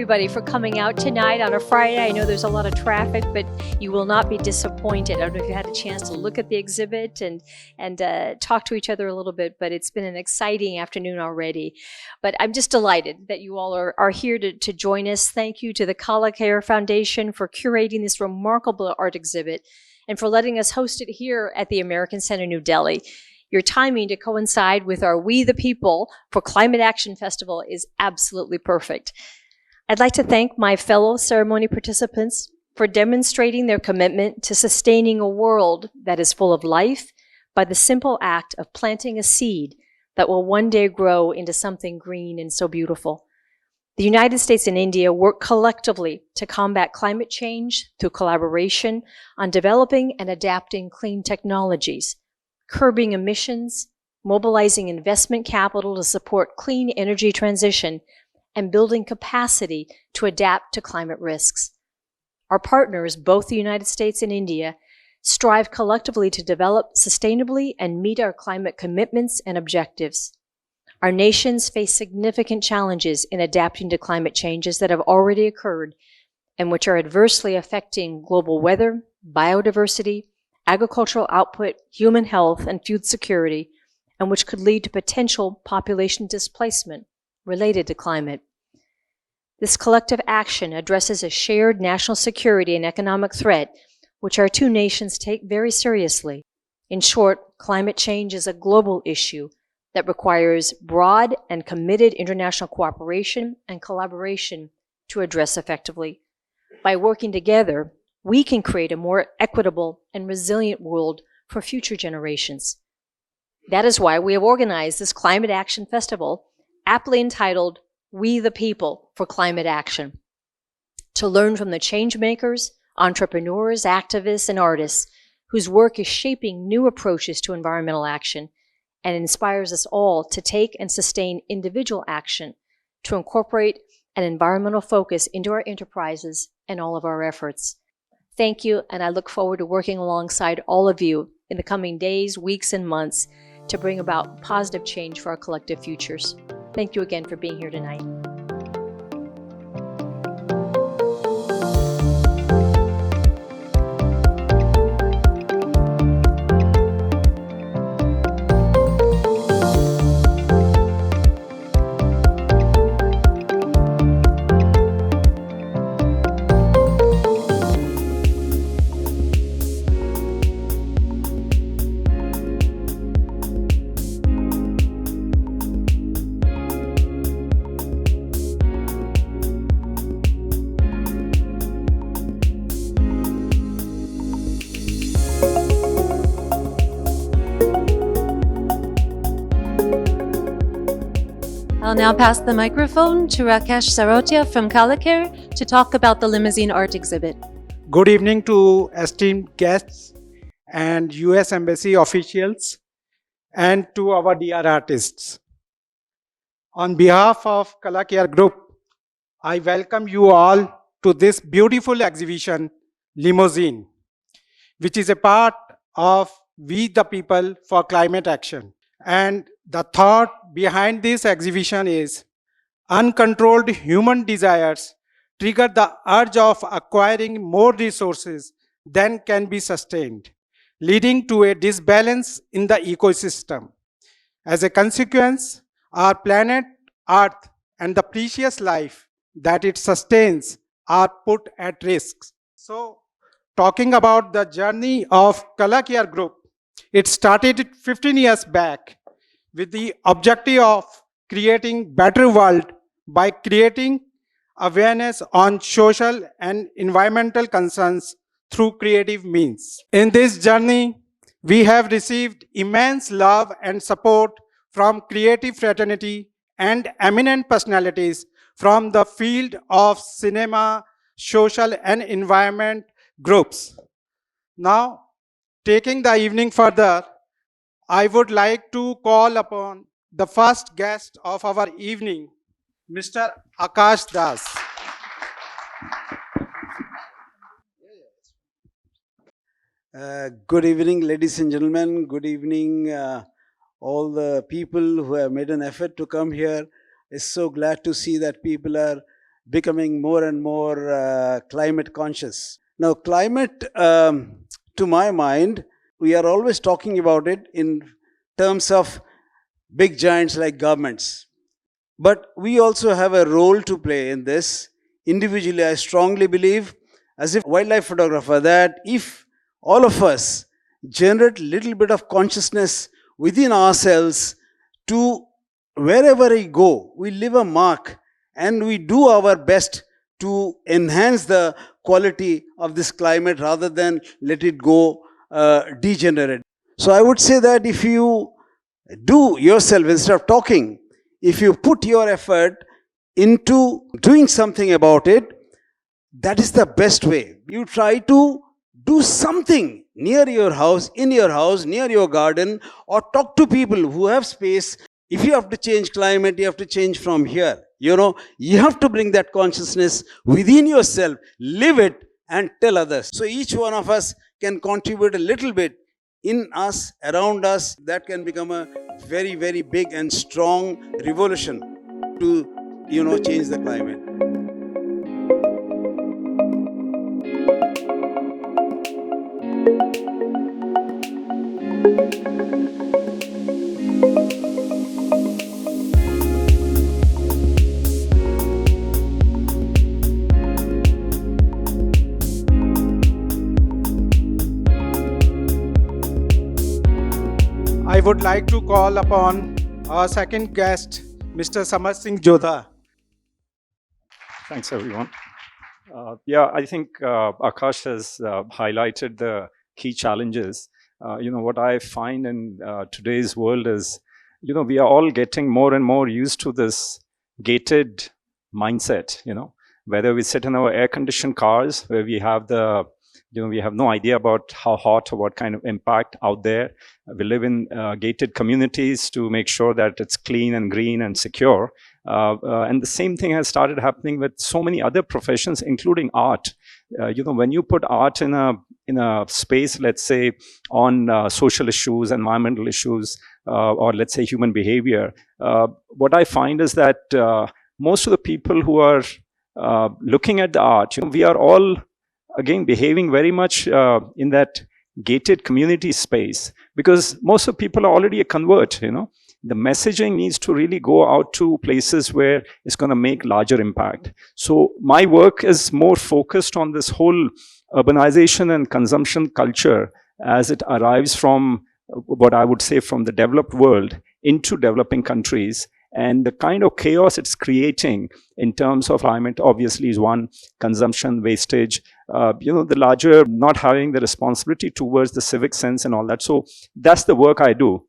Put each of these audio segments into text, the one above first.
everybody for coming out tonight on a Friday. I know there's a lot of traffic, but you will not be disappointed. I don't know if you had a chance to look at the exhibit and talk to each other a little bit, but it's been an exciting afternoon already. But I'm just delighted that you all are here to join us. Thank you to the Kalakara Foundation for curating this remarkable art exhibit and for letting us host it here at the American Center, New Delhi. Your timing to coincide with our We the People for Climate Action Festival is absolutely perfect. I'd like to thank my fellow ceremony participants for demonstrating their commitment to sustaining a world that is full of life by the simple act of planting a seed that will one day grow into something green and so beautiful. The United States and India work collectively to combat climate change through collaboration on developing and adapting clean technologies, curbing emissions, mobilizing investment capital to support clean energy transition, and building capacity to adapt to climate risks. Our partners, both the United States and India, strive collectively to develop sustainably and meet our climate commitments and objectives. Our nations face significant challenges in adapting to climate changes that have already occurred and which are adversely affecting global weather, biodiversity, agricultural output, human health, and food security, and which could lead to potential population displacement related to climate. This collective action addresses a shared national security and economic threat, which our two nations take very seriously. In short, climate change is a global issue that requires broad and committed international cooperation and collaboration to address effectively. By working together, we can create a more equitable and resilient world for future generations. That is why we have organized this Climate Action Festival, aptly entitled We the People for Climate Action, to learn from the change makers, entrepreneurs, activists, and artists whose work is shaping new approaches to environmental action and inspires us all to take and sustain individual action to incorporate an environmental focus into our enterprises and all of our efforts. Thank you, and I look forward to working alongside all of you in the coming days, weeks, and months to bring about positive change for our collective futures. Thank you again for being here tonight. I'll now pass the microphone to Rakesh Sarotia from Kalakara to talk about the Limousine art exhibit. Good evening to esteemed guests and US Embassy officials and to our dear artists. On behalf of Kalakara Group, I welcome you all to this beautiful exhibition, Limousine, which is a part of We the People for Climate Action. And the thought behind this exhibition is uncontrolled human desires trigger the urge of acquiring more resources than can be sustained, leading to a disbalance in the ecosystem. As a consequence, our planet Earth and the precious life that it sustains are put at risk. So, talking about the journey of Kalakara Group, it started 15 years back with the objective of creating better world by creating awareness on social and environmental concerns through creative means. In this journey, we have received immense love and support from creative fraternity and eminent personalities from the field of cinema, social and environment groups. Now, taking the evening further, I would like to call upon the first guest of our evening, Mr. Akash Das. Good evening, ladies and gentlemen. Good evening, all the people who have made an effort to come here. It's so glad to see that people are becoming more and more climate conscious. Now, climate, to my mind, we are always talking about it in terms of big giants like governments. But we also have a role to play in this. Individually, I strongly believe, as a wildlife photographer, that if all of us generate little bit of consciousness within ourselves, to wherever we go, we leave a mark and we do our best to enhance the quality of this climate rather than let it go degenerate. So I would say that if you do yourself, instead of talking, if you put your effort into doing something about it, that is the best way. You try to do something near your house, in your house, near your garden, or talk to people who have space. If you have to change climate, you have to change from here. You have to bring that consciousness within yourself, live it, and tell others. So each one of us can contribute a little bit in us, around us. That can become a very, very big and strong revolution to, change the climate. I would like to call upon our second guest, Mr. Samar Singh Jodha. Thanks, everyone. I think Akash has highlighted the key challenges. What I find in today's world is, we are all getting more and more used to this gated mindset, whether we sit in our air-conditioned cars where we have we have no idea about how hot or what kind of impact out there. We live in gated communities to make sure that it's clean and green and secure. And the same thing has started happening with so many other professions, including art. When you put art in a space, let's say on social issues, environmental issues, or let's say human behavior, what I find is that most of the people who are looking at the art, we are all again behaving very much in that gated community space, because most of the people are already a convert. The messaging needs to really go out to places where it's going to make larger impact. So my work is more focused on this whole urbanization and consumption culture as it arrives from what I would say from the developed world into developing countries. And the kind of chaos it's creating in terms of climate, obviously, is one, consumption, wastage, the larger not having the responsibility towards the civic sense and all that. So that's the work I do.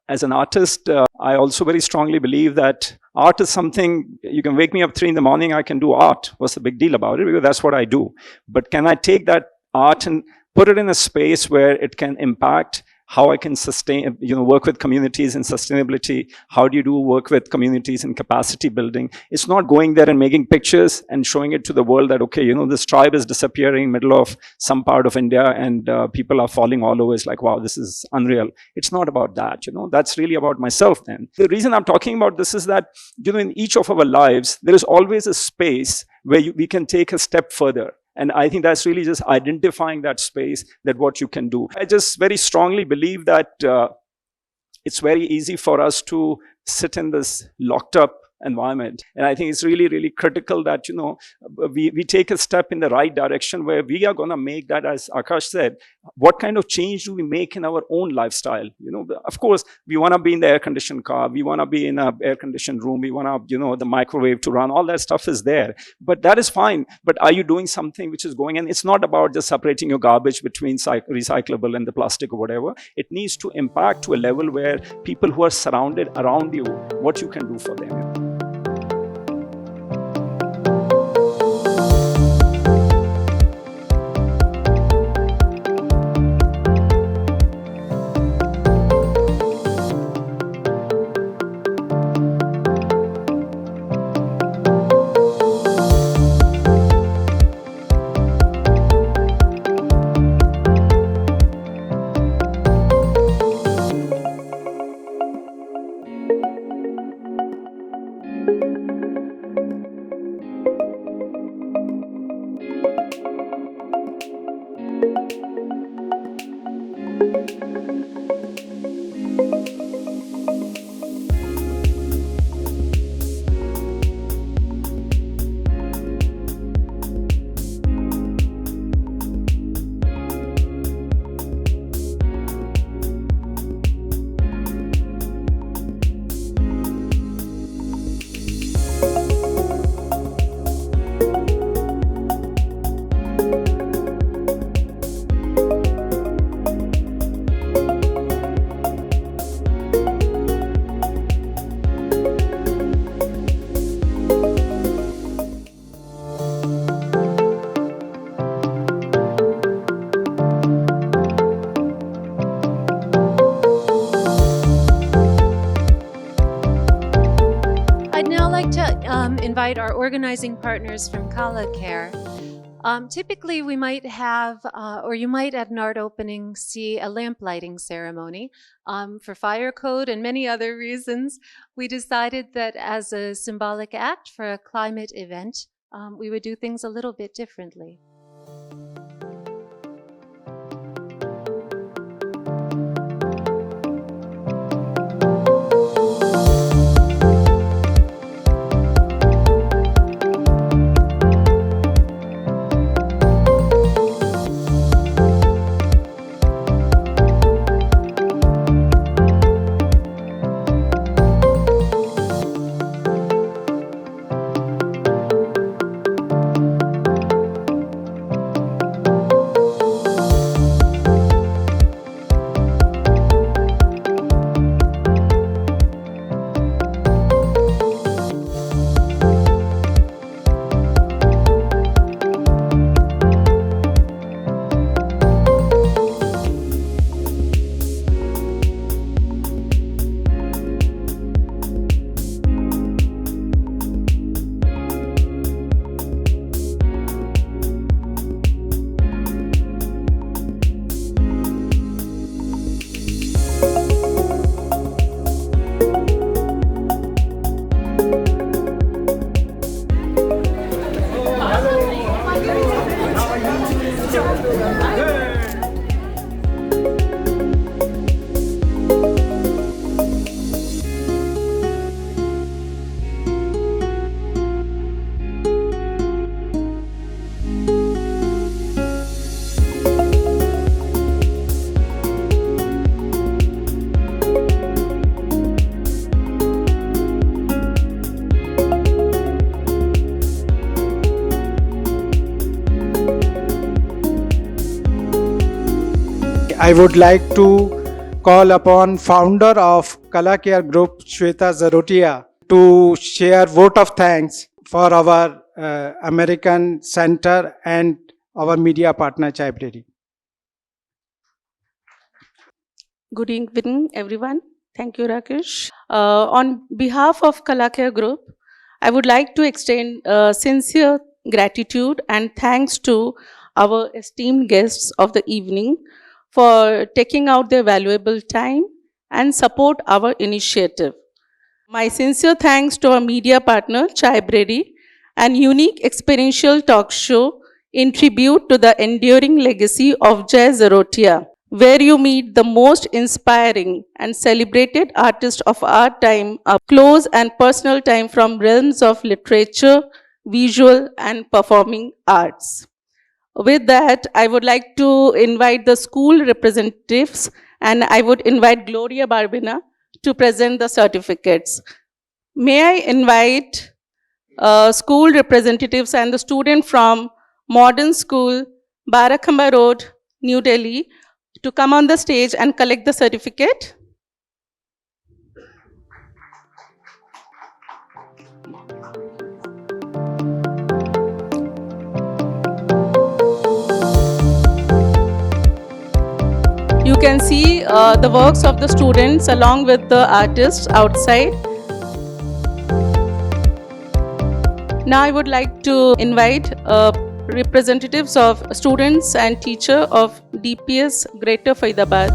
As an artist, I also very strongly believe that art is something, you can wake me up 3 a.m, I can do art. What's the big deal about it? Because that's what I do. But can I take that art and put it in a space where it can impact how I can sustain, work with communities in sustainability? How do you do work with communities in capacity building? It's not going there and making pictures and showing it to the world that, okay, this tribe is disappearing in the middle of some part of India and people are falling all over. It's like, wow, this is unreal. It's not about that, that's really about myself then. The reason I'm talking about this is that, in each of our lives, there is always a space where we can take a step further. And I think that's really just identifying that space, that what you can do. I just very strongly believe that it's very easy for us to sit in this locked up environment. And I think it's really, really critical that, we take a step in the right direction where we are going to make that, as Akash said, what kind of change do we make in our own lifestyle? Of course, we want to be in the air-conditioned car. We want to be in an air-conditioned room. We want to, the microwave to run. All that stuff is there. But that is fine. But are you doing something which is going? And it's not about just separating your garbage between recyclable and the plastic or whatever. It needs to impact to a level where people who are surrounded around you, what you can do for them. now like to invite our organizing partners from Kala Care. Typically, we might have, or you might at an art opening see a lamp lighting ceremony. For fire code and many other reasons, we decided that as a symbolic act for a climate event, we would do things a little bit differently. I would like to call upon founder of Kala Care Group, Shweta Zarotia, to share vote of thanks for our American Center and our media partner, Chaibrary. Good evening, everyone. Thank you, Rakesh. On behalf of Kala Care Group, I would like to extend sincere gratitude and thanks to our esteemed guests of the evening for taking out their valuable time and support our initiative. My sincere thanks to our media partner, Chaibrary, an unique experiential talk show in tribute to the enduring legacy of Jai Zarotia, where you meet the most inspiring and celebrated artists of our time, up close and personal time from realms of literature, visual and performing arts. With that, I would like to invite the school representatives, and I would invite Gloria Barbina to present the certificates. May I invite school representatives and the student from Modern School, Barakhamba Road, New Delhi, to come on the stage and collect the certificate. You can see the works of the students along with the artists outside. Now I would like to invite representatives of students and teacher of DPS Greater Faridabad.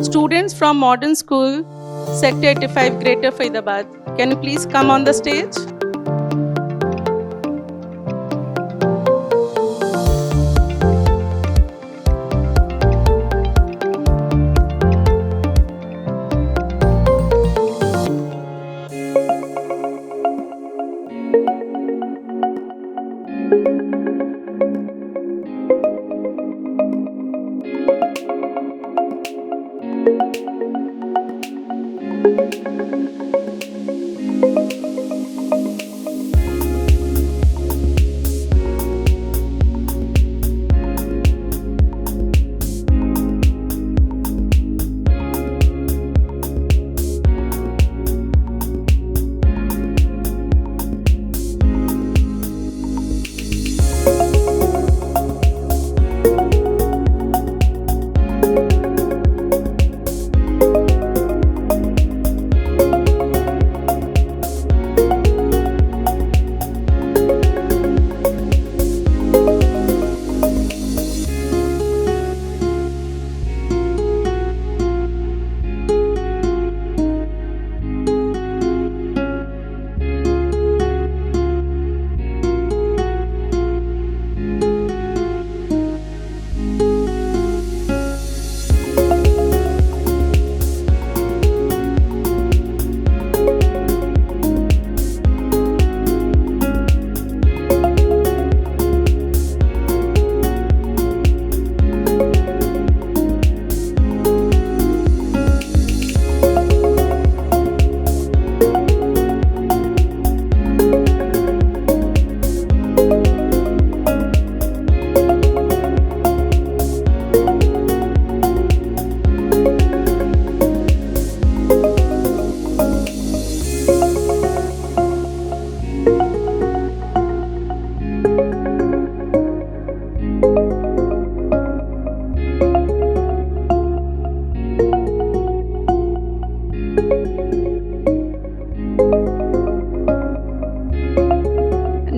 Students from Modern School, Sector 85, Greater Faridabad, can you please come on the stage?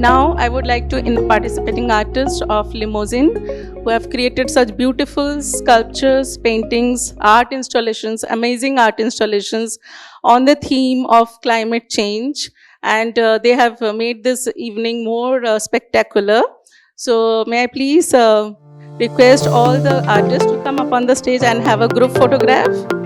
Now, I would like to invite participating artists of Limousine who have created such beautiful sculptures, paintings, art installations, amazing art installations on the theme of climate change. And they have made this evening more spectacular. So, may I please request all the artists to come up on the stage and have a group photograph?